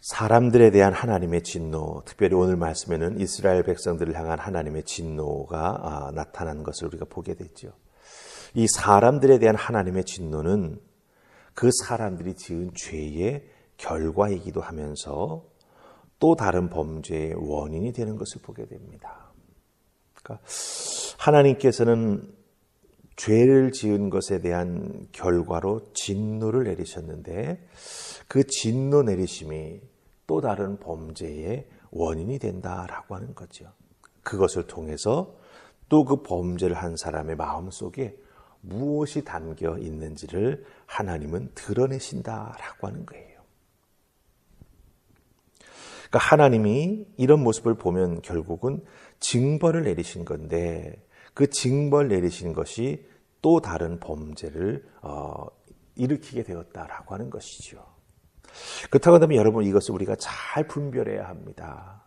사람들에 대한 하나님의 진노, 특별히 오늘 말씀에는 이스라엘 백성들을 향한 하나님의 진노가 나타난 것을 우리가 보게 되죠. 이 사람들에 대한 하나님의 진노는 그 사람들이 지은 죄의 결과이기도 하면서 또 다른 범죄의 원인이 되는 것을 보게 됩니다. 그러니까 하나님께서는 죄를 지은 것에 대한 결과로 진노를 내리셨는데 그 진노 내리심이 또 다른 범죄의 원인이 된다라고 하는 거죠. 그것을 통해서 또 그 범죄를 한 사람의 마음속에 무엇이 담겨 있는지를 하나님은 드러내신다라고 하는 거예요. 그러니까 하나님이 이런 모습을 보면 결국은 징벌을 내리신 건데 그 징벌 내리신 것이 또 다른 범죄를 일으키게 되었다라고 하는 것이죠. 그렇다고 한다면 여러분 이것을 우리가 잘 분별해야 합니다.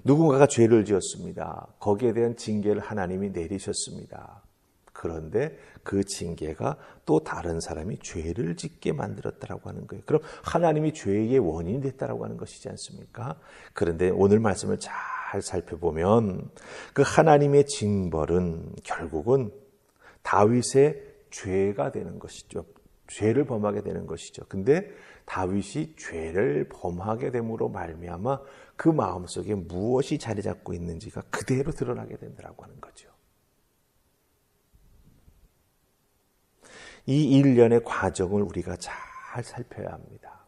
누군가가 죄를 지었습니다. 거기에 대한 징계를 하나님이 내리셨습니다. 그런데 그 징계가 또 다른 사람이 죄를 짓게 만들었다라고 하는 거예요. 그럼 하나님이 죄의 원인이 됐다라고 하는 것이지 않습니까? 그런데 오늘 말씀을 잘 살펴보면 그 하나님의 징벌은 결국은 다윗의 죄가 되는 것이죠. 죄를 범하게 되는 것이죠. 근데 다윗이 죄를 범하게 됨으로 말미암아 그 마음속에 무엇이 자리 잡고 있는지가 그대로 드러나게 된다고 하는 거죠. 이 일련의 과정을 우리가 잘 살펴야 합니다.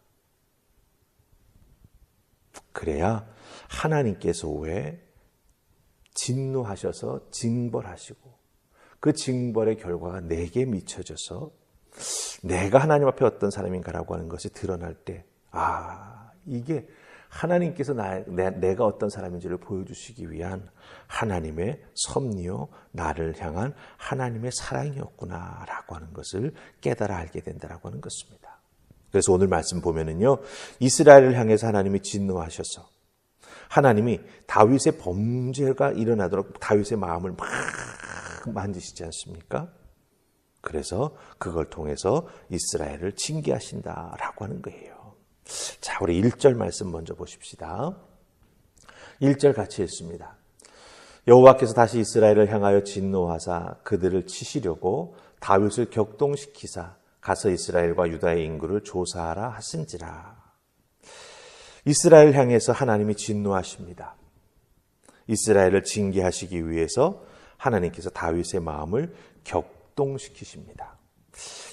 그래야 하나님께서 왜 진노하셔서 징벌하시고 그 징벌의 결과가 내게 미쳐져서 내가 하나님 앞에 어떤 사람인가라고 하는 것이 드러날 때 이게 하나님께서 내가 어떤 사람인지를 보여주시기 위한 하나님의 섭리요 나를 향한 하나님의 사랑이었구나라고 하는 것을 깨달아 알게 된다라고 하는 것입니다. 그래서 오늘 말씀 보면은요 이스라엘을 향해서 하나님이 진노하셔서 하나님이 다윗의 범죄가 일어나도록 다윗의 마음을 막 만지시지 않습니까? 그래서 그걸 통해서 이스라엘을 징계하신다라고 하는 거예요. 자, 우리 1절 말씀 먼저 보십시다. 1절 같이 읽습니다. 여호와께서 다시 이스라엘을 향하여 진노하사 그들을 치시려고 다윗을 격동시키사 가서 이스라엘과 유다의 인구를 조사하라 하신지라. 이스라엘을 향해서 하나님이 진노하십니다. 이스라엘을 징계하시기 위해서 하나님께서 다윗의 마음을 격동시키십니다.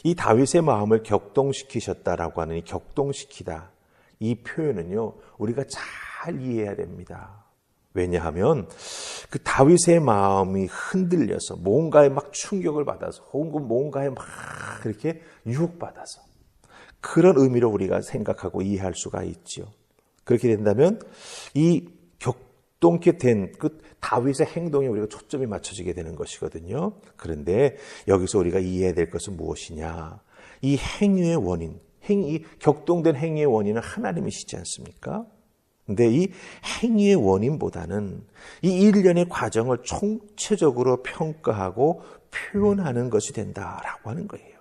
이 다윗의 마음을 격동시키셨다라고 하는 이 격동시키다 이 표현은요 우리가 잘 이해해야 됩니다. 왜냐하면 그 다윗의 마음이 흔들려서 뭔가에 막 충격을 받아서 혹은 뭔가에 막 그렇게 유혹받아서 그런 의미로 우리가 생각하고 이해할 수가 있죠. 그렇게 된다면 이 격동케 된 그 다윗의 행동에 우리가 초점이 맞춰지게 되는 것이거든요. 그런데 여기서 우리가 이해해야 될 것은 무엇이냐? 이 행위의 원인, 이 격동된 행위의 원인은 하나님이시지 않습니까? 근데 이 행위의 원인보다는 이 일련의 과정을 총체적으로 평가하고 표현하는 것이 된다라고 하는 거예요.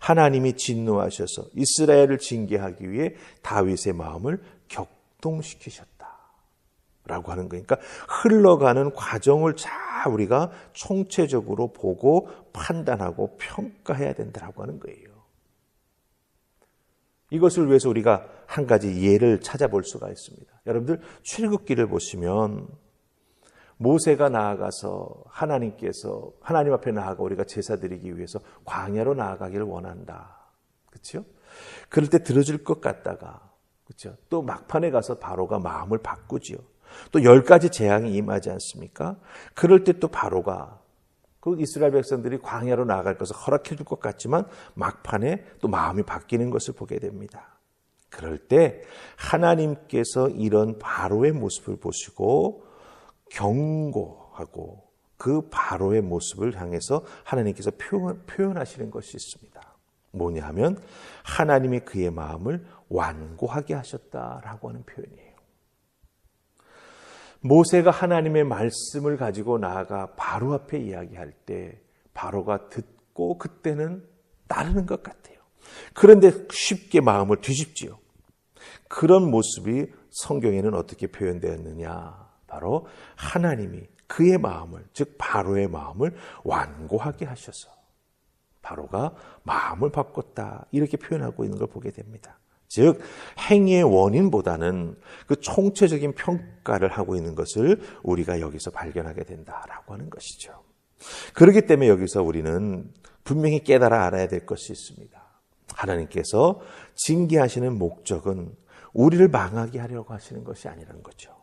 하나님이 진노하셔서 이스라엘을 징계하기 위해 다윗의 마음을 격동시키셨다. 라고 하는 거니까 흘러가는 과정을 잘 우리가 총체적으로 보고 판단하고 평가해야 된다고 하는 거예요. 이것을 위해서 우리가 한 가지 예를 찾아볼 수가 있습니다. 여러분들 출애굽기를 보시면 모세가 나아가서 하나님께서 하나님 앞에 나아가 우리가 제사 드리기 위해서 광야로 나아가기를 원한다. 그렇죠? 그럴 때 들어줄 것 같다가 그렇죠? 또 막판에 가서 바로가 마음을 바꾸지요. 또 10가지 재앙이 임하지 않습니까? 그럴 때 또 바로가 그 이스라엘 백성들이 광야로 나아갈 것을 허락해 줄 것 같지만 막판에 또 마음이 바뀌는 것을 보게 됩니다. 그럴 때 하나님께서 이런 바로의 모습을 보시고 경고하고 그 바로의 모습을 향해서 하나님께서 표현하시는 것이 있습니다. 뭐냐 하면 하나님이 그의 마음을 완고하게 하셨다라고 하는 표현이에요. 모세가 하나님의 말씀을 가지고 나아가 바로 앞에 이야기할 때 바로가 듣고 그때는 따르는 것 같아요. 그런데 쉽게 마음을 뒤집지요. 그런 모습이 성경에는 어떻게 표현되었느냐? 바로 하나님이 그의 마음을, 즉 바로의 마음을 완고하게 하셔서 바로가 마음을 바꿨다, 이렇게 표현하고 있는 걸 보게 됩니다. 즉 행위의 원인보다는 그 총체적인 평가를 하고 있는 것을 우리가 여기서 발견하게 된다라고 하는 것이죠. 그렇기 때문에 여기서 우리는 분명히 깨달아 알아야 될 것이 있습니다. 하나님께서 징계하시는 목적은 우리를 망하게 하려고 하시는 것이 아니라는 거죠.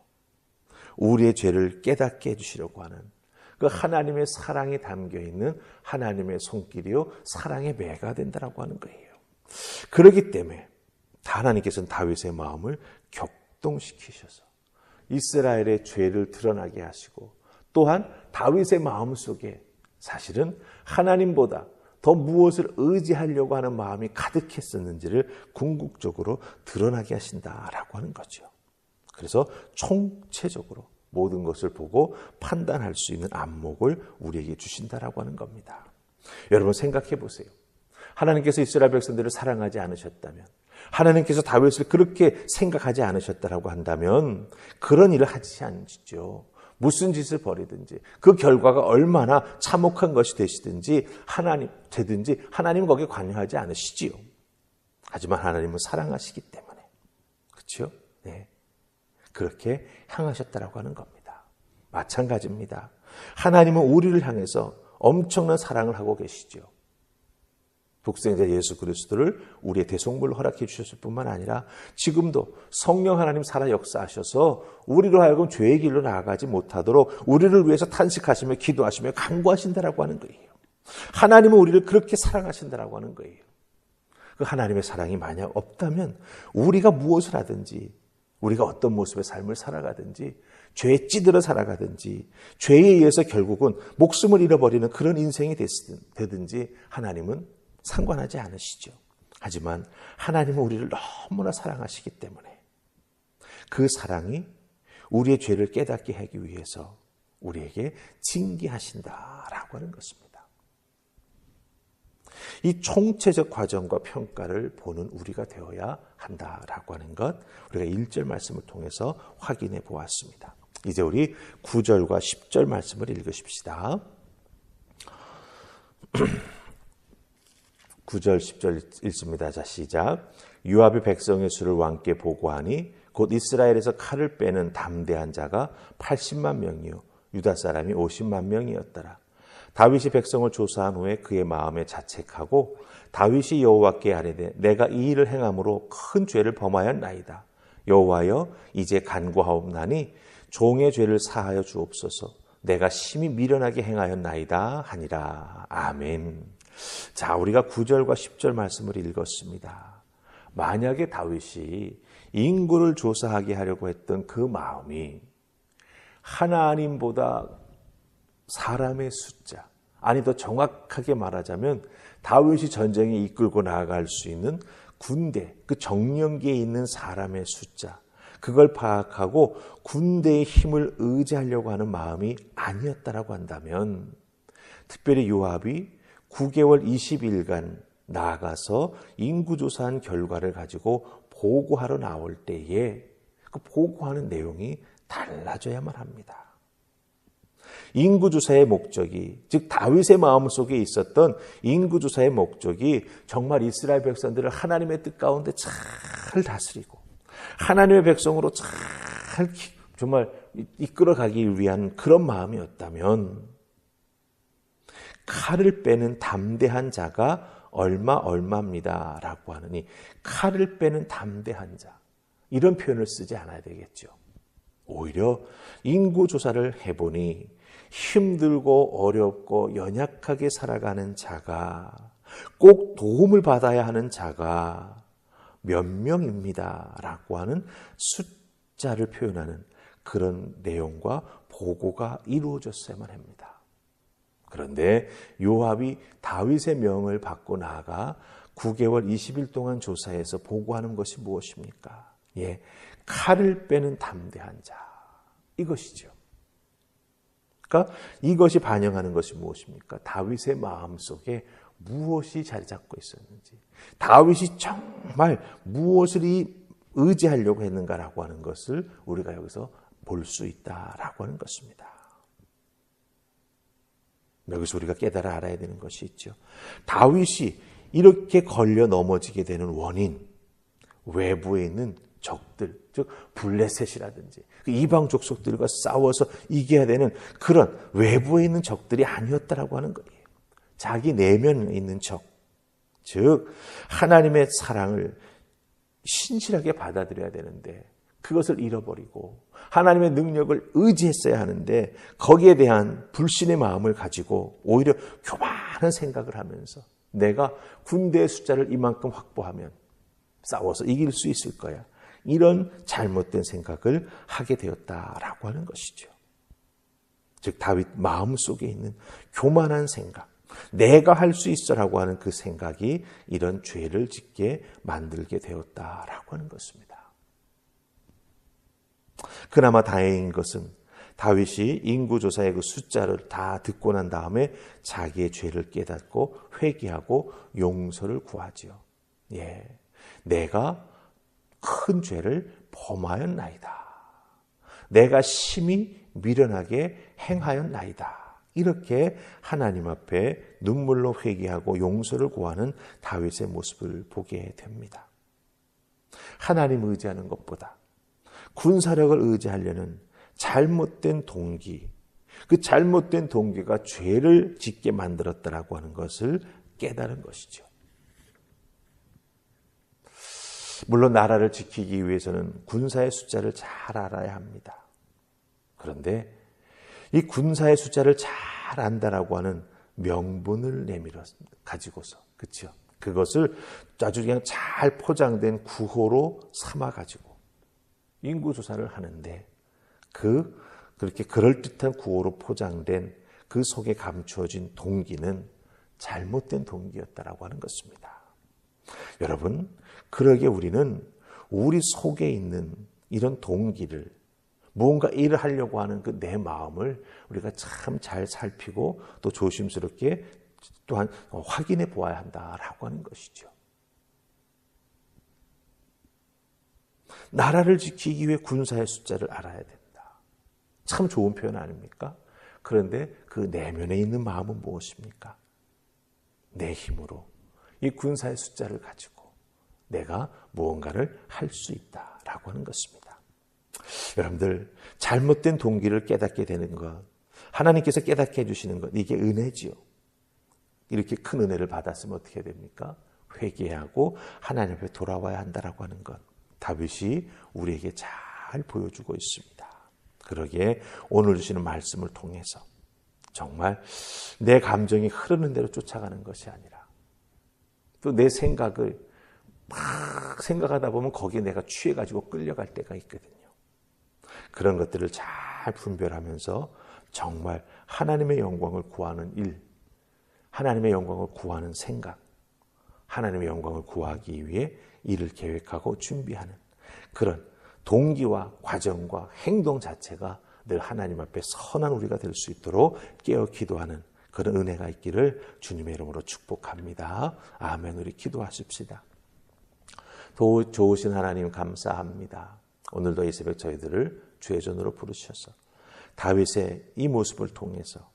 우리의 죄를 깨닫게 해주시려고 하는 그 하나님의 사랑이 담겨있는 하나님의 손길이요 사랑의 매가 된다라고 하는 거예요. 그렇기 때문에 하나님께서는 다윗의 마음을 격동시키셔서 이스라엘의 죄를 드러나게 하시고, 또한 다윗의 마음 속에 사실은 하나님보다 더 무엇을 의지하려고 하는 마음이 가득했었는지를 궁극적으로 드러나게 하신다라고 하는 거죠. 그래서 총체적으로 모든 것을 보고 판단할 수 있는 안목을 우리에게 주신다라고 하는 겁니다. 여러분 생각해 보세요. 하나님께서 이스라엘 백성들을 사랑하지 않으셨다면, 하나님께서 다윗을 그렇게 생각하지 않으셨다라고 한다면 그런 일을 하지 않죠. 무슨 짓을 벌이든지 그 결과가 얼마나 참혹한 것이 되시든지 하나님은 거기에 관여하지 않으시지요. 하지만 하나님은 사랑하시기 때문에, 그렇죠? 네, 그렇게 향하셨다라고 하는 겁니다. 마찬가지입니다. 하나님은 우리를 향해서 엄청난 사랑을 하고 계시죠. 독생자 예수 그리스도를 우리의 대속물로 허락해 주셨을 뿐만 아니라 지금도 성령 하나님 살아 역사하셔서 우리로 하여금 죄의 길로 나아가지 못하도록 우리를 위해서 탄식하시며 기도하시며 간구하신다라고 하는 거예요. 하나님은 우리를 그렇게 사랑하신다라고 하는 거예요. 그 하나님의 사랑이 만약 없다면 우리가 무엇을 하든지, 우리가 어떤 모습의 삶을 살아가든지, 죄에 찌들어 살아가든지, 죄에 의해서 결국은 목숨을 잃어버리는 그런 인생이 되든지 하나님은 상관하지 않으시죠. 하지만 하나님은 우리를 너무나 사랑하시기 때문에 그 사랑이 우리의 죄를 깨닫게 하기 위해서 우리에게 징계하신다라고 하는 것입니다. 이 총체적 과정과 평가를 보는 우리가 되어야 한다라고 하는 것, 우리가 1절 말씀을 통해서 확인해 보았습니다. 이제 우리 9절과 10절 말씀을 읽으십시다. 9절 10절 읽습니다. 자, 시작. 요압이 백성의 수를 왕께 보고하니 곧 이스라엘에서 칼을 빼는 담대한 자가 80만 명이요 유다 사람이 50만 명이었더라. 다윗이 백성을 조사한 후에 그의 마음에 자책하고 다윗이 여호와께 아뢰되 내가 이 일을 행함으로 큰 죄를 범하였나이다. 여호와여 이제 간구하옵나니 종의 죄를 사하여 주옵소서. 내가 심히 미련하게 행하였나이다 하니라. 아멘. 자, 우리가 9절과 10절 말씀을 읽었습니다. 만약에 다윗이 인구를 조사하게 하려고 했던 그 마음이 하나님보다 사람의 숫자, 아니 더 정확하게 말하자면 다윗이 전쟁에 이끌고 나아갈 수 있는 군대, 그 정령기에 있는 사람의 숫자, 그걸 파악하고 군대의 힘을 의지하려고 하는 마음이 아니었다라고 한다면, 특별히 요압이 9개월 20일간 나아가서 인구조사한 결과를 가지고 보고하러 나올 때에 그 보고하는 내용이 달라져야만 합니다. 인구조사의 목적이, 즉 다윗의 마음속에 있었던 인구조사의 목적이 정말 이스라엘 백성들을 하나님의 뜻 가운데 잘 다스리고 하나님의 백성으로 잘 정말 이끌어가기 위한 그런 마음이었다면, 칼을 빼는 담대한 자가 얼마입니다 라고 하느니 칼을 빼는 담대한 자, 이런 표현을 쓰지 않아야 되겠죠. 오히려 인구조사를 해보니 힘들고 어렵고 연약하게 살아가는 자가, 꼭 도움을 받아야 하는 자가 몇 명입니다 라고 하는 숫자를 표현하는 그런 내용과 보고가 이루어졌어야만 합니다. 그런데 요압이 다윗의 명을 받고 나아가 9개월 20일 동안 조사해서 보고하는 것이 무엇입니까? 예, 칼을 빼는 담대한 자, 이것이죠. 그러니까 이것이 반영하는 것이 무엇입니까? 다윗의 마음속에 무엇이 자리 잡고 있었는지, 다윗이 정말 무엇을 이 의지하려고 했는가라고 하는 것을 우리가 여기서 볼 수 있다라고 하는 것입니다. 여기서 우리가 깨달아 알아야 되는 것이 있죠. 다윗이 이렇게 걸려 넘어지게 되는 원인, 외부에 있는 적들, 즉 블레셋이라든지 그 이방 족속들과 싸워서 이겨야 되는 그런 외부에 있는 적들이 아니었다라고 하는 거예요. 자기 내면에 있는 적, 즉 하나님의 사랑을 신실하게 받아들여야 되는데 그것을 잃어버리고 하나님의 능력을 의지했어야 하는데 거기에 대한 불신의 마음을 가지고 오히려 교만한 생각을 하면서 내가 군대의 숫자를 이만큼 확보하면 싸워서 이길 수 있을 거야. 이런 잘못된 생각을 하게 되었다라고 하는 것이죠. 즉 다윗 마음속에 있는 교만한 생각, 내가 할 수 있어라고 하는 그 생각이 이런 죄를 짓게 만들게 되었다라고 하는 것입니다. 그나마 다행인 것은 다윗이 인구조사의 그 숫자를 다 듣고 난 다음에 자기의 죄를 깨닫고 회개하고 용서를 구하지요. 내가 큰 죄를 범하였나이다. 내가 심히 미련하게 행하였나이다. 이렇게 하나님 앞에 눈물로 회개하고 용서를 구하는 다윗의 모습을 보게 됩니다. 하나님을 의지하는 것보다 군사력을 의지하려는 잘못된 동기, 그 잘못된 동기가 죄를 짓게 만들었다라고 하는 것을 깨달은 것이죠. 물론 나라를 지키기 위해서는 군사의 숫자를 잘 알아야 합니다. 그런데 이 군사의 숫자를 잘 안다라고 하는 명분을 내밀어 가지고서, 그렇죠? 그것을 아주 그냥 잘 포장된 구호로 삼아 가지고 인구 조사를 하는데 그렇게 그럴듯한 구호로 포장된 그 속에 감추어진 동기는 잘못된 동기였다라고 하는 것입니다. 여러분, 그러게 우리는 우리 속에 있는 이런 동기를 무언가 일을 하려고 하는 그 내 마음을 우리가 참 잘 살피고 또 조심스럽게 또한 확인해 보아야 한다라고 하는 것이죠. 나라를 지키기 위해 군사의 숫자를 알아야 된다. 참 좋은 표현 아닙니까? 그런데 그 내면에 있는 마음은 무엇입니까? 내 힘으로 이 군사의 숫자를 가지고 내가 무언가를 할 수 있다라고 하는 것입니다. 여러분들, 잘못된 동기를 깨닫게 되는 것, 하나님께서 깨닫게 해주시는 것, 이게 은혜지요. 이렇게 큰 은혜를 받았으면 어떻게 됩니까? 회개하고 하나님 앞에 돌아와야 한다라고 하는 것, 다윗이 우리에게 잘 보여주고 있습니다. 그러기에 오늘 주시는 말씀을 통해서 정말 내 감정이 흐르는 대로 쫓아가는 것이 아니라 또 내 생각을 막 생각하다 보면 거기에 내가 취해가지고 끌려갈 때가 있거든요. 그런 것들을 잘 분별하면서 정말 하나님의 영광을 구하는 일, 하나님의 영광을 구하는 생각, 하나님의 영광을 구하기 위해 일을 계획하고 준비하는 그런 동기와 과정과 행동 자체가 늘 하나님 앞에 선한 우리가 될 수 있도록 깨어 기도하는 그런 은혜가 있기를 주님의 이름으로 축복합니다. 아멘. 우리 기도하십시다. 좋으신 하나님 감사합니다. 오늘도 이 새벽 저희들을 주의 전으로 부르셔서 다윗의 이 모습을 통해서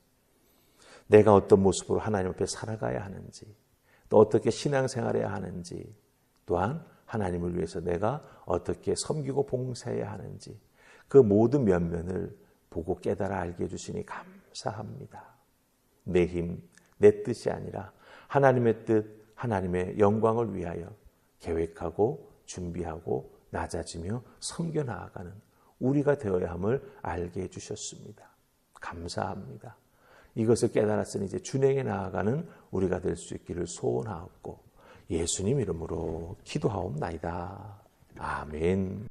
내가 어떤 모습으로 하나님 앞에 살아가야 하는지, 또 어떻게 신앙생활해야 하는지, 또한 하나님을 위해서 내가 어떻게 섬기고 봉사해야 하는지 그 모든 면면을 보고 깨달아 알게 해주시니 감사합니다. 내 힘, 내 뜻이 아니라 하나님의 뜻, 하나님의 영광을 위하여 계획하고 준비하고 낮아지며 섬겨 나아가는 우리가 되어야 함을 알게 해주셨습니다. 감사합니다. 이것을 깨달았으니 이제 준행에 나아가는 우리가 될 수 있기를 소원하옵고 예수님 이름으로 기도하옵나이다. 아멘.